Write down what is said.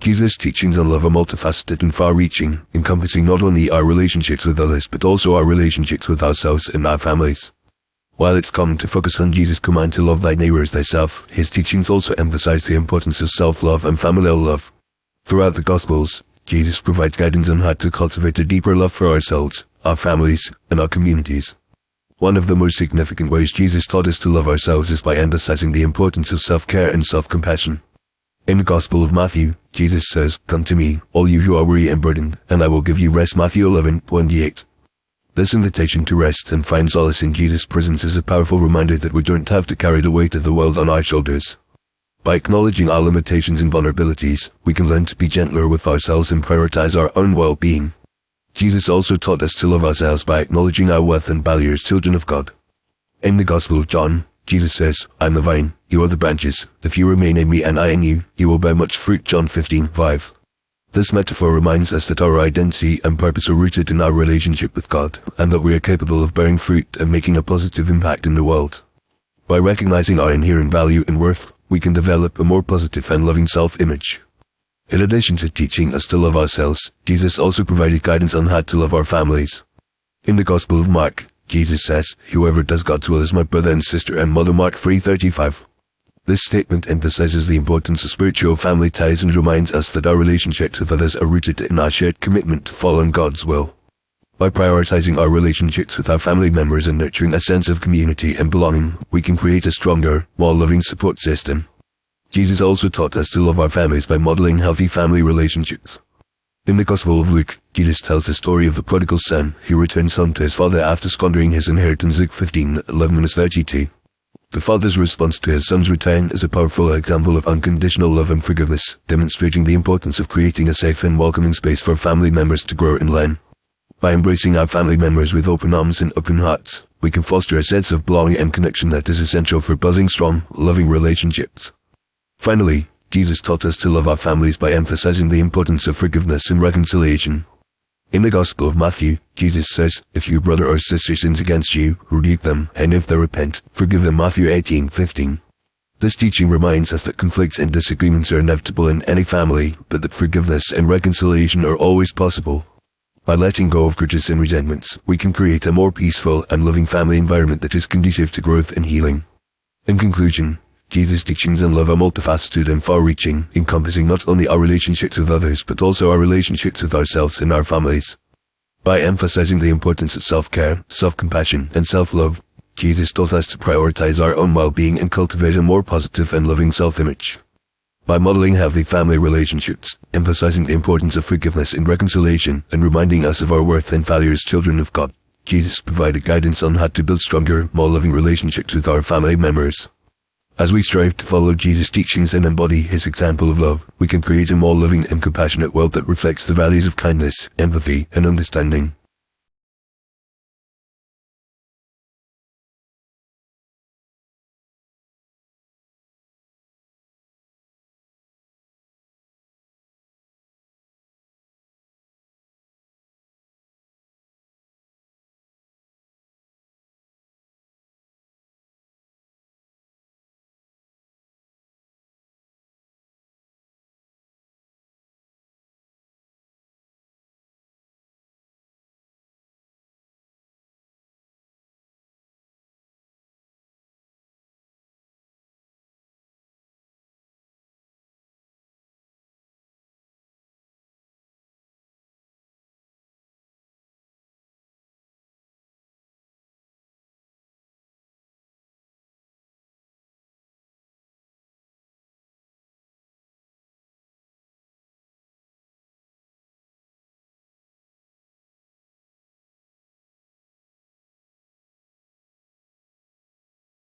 Jesus' teachings on love are multifaceted and far-reaching, encompassing not only our relationships with others but also our relationships with ourselves and our families. While it's common to focus on Jesus' command to love thy neighbor as thyself, his teachings also emphasize the importance of self-love and familial love. Throughout the Gospels, Jesus provides guidance on how to cultivate a deeper love for ourselves, our families, and our communities. One of the most significant ways Jesus taught us to love ourselves is by emphasizing the importance of self-care and self-compassion. In the Gospel of Matthew, Jesus says, "Come to me, all you who are weary and burdened, and I will give you rest." Matthew 11:28. This invitation to rest and find solace in Jesus' presence is a powerful reminder that we don't have to carry the weight of the world on our shoulders. By acknowledging our limitations and vulnerabilities, we can learn to be gentler with ourselves and prioritize our own well-being. Jesus also taught us to love ourselves by acknowledging our worth and value as children of God. In the Gospel of John, Jesus says, "I am the vine, you are the branches. If you remain in me and I in you, you will bear much fruit." John 15:5. This metaphor reminds us that our identity and purpose are rooted in our relationship with God, and that we are capable of bearing fruit and making a positive impact in the world. By recognizing our inherent value and worth, we can develop a more positive and loving self-image. In addition to teaching us to love ourselves, Jesus also provided guidance on how to love our families. In the Gospel of Mark, Jesus says, "Whoever does God's will is my brother and sister and mother." Mark 3:35. This statement emphasizes the importance of spiritual family ties and reminds us that our relationships with others are rooted in our shared commitment to following God's will. By prioritizing our relationships with our family members and nurturing a sense of community and belonging, we can create a stronger, more loving support system. Jesus also taught us to love our families by modeling healthy family relationships. In the Gospel of Luke, Jesus tells the story of the prodigal son who returns home to his father after squandering his inheritance. Luke 15:11-32. The father's response to his son's return is a powerful example of unconditional love and forgiveness, demonstrating the importance of creating a safe and welcoming space for family members to grow and learn. By embracing our family members with open arms and open hearts, we can foster a sense of belonging and connection that is essential for building strong, loving relationships. Finally, Jesus taught us to love our families by emphasizing the importance of forgiveness and reconciliation. In the Gospel of Matthew, Jesus says, "If your brother or sister sins against you, rebuke them, and if they repent, forgive them." Matthew 18:15. This teaching reminds us that conflicts and disagreements are inevitable in any family, but that forgiveness and reconciliation are always possible. By letting go of grudges and resentments, we can create a more peaceful and loving family environment that is conducive to growth and healing. In conclusion, Jesus' teachings on love are multifaceted and far-reaching, encompassing not only our relationships with others but also our relationships with ourselves and our families. By emphasizing the importance of self-care, self-compassion, and self-love, Jesus taught us to prioritize our own well-being and cultivate a more positive and loving self-image. By modeling healthy family relationships, emphasizing the importance of forgiveness and reconciliation, and reminding us of our worth and value as children of God, Jesus provided guidance on how to build stronger, more loving relationships with our family members. As we strive to follow Jesus' teachings and embody his example of love, we can create a more loving and compassionate world that reflects the values of kindness, empathy, and understanding.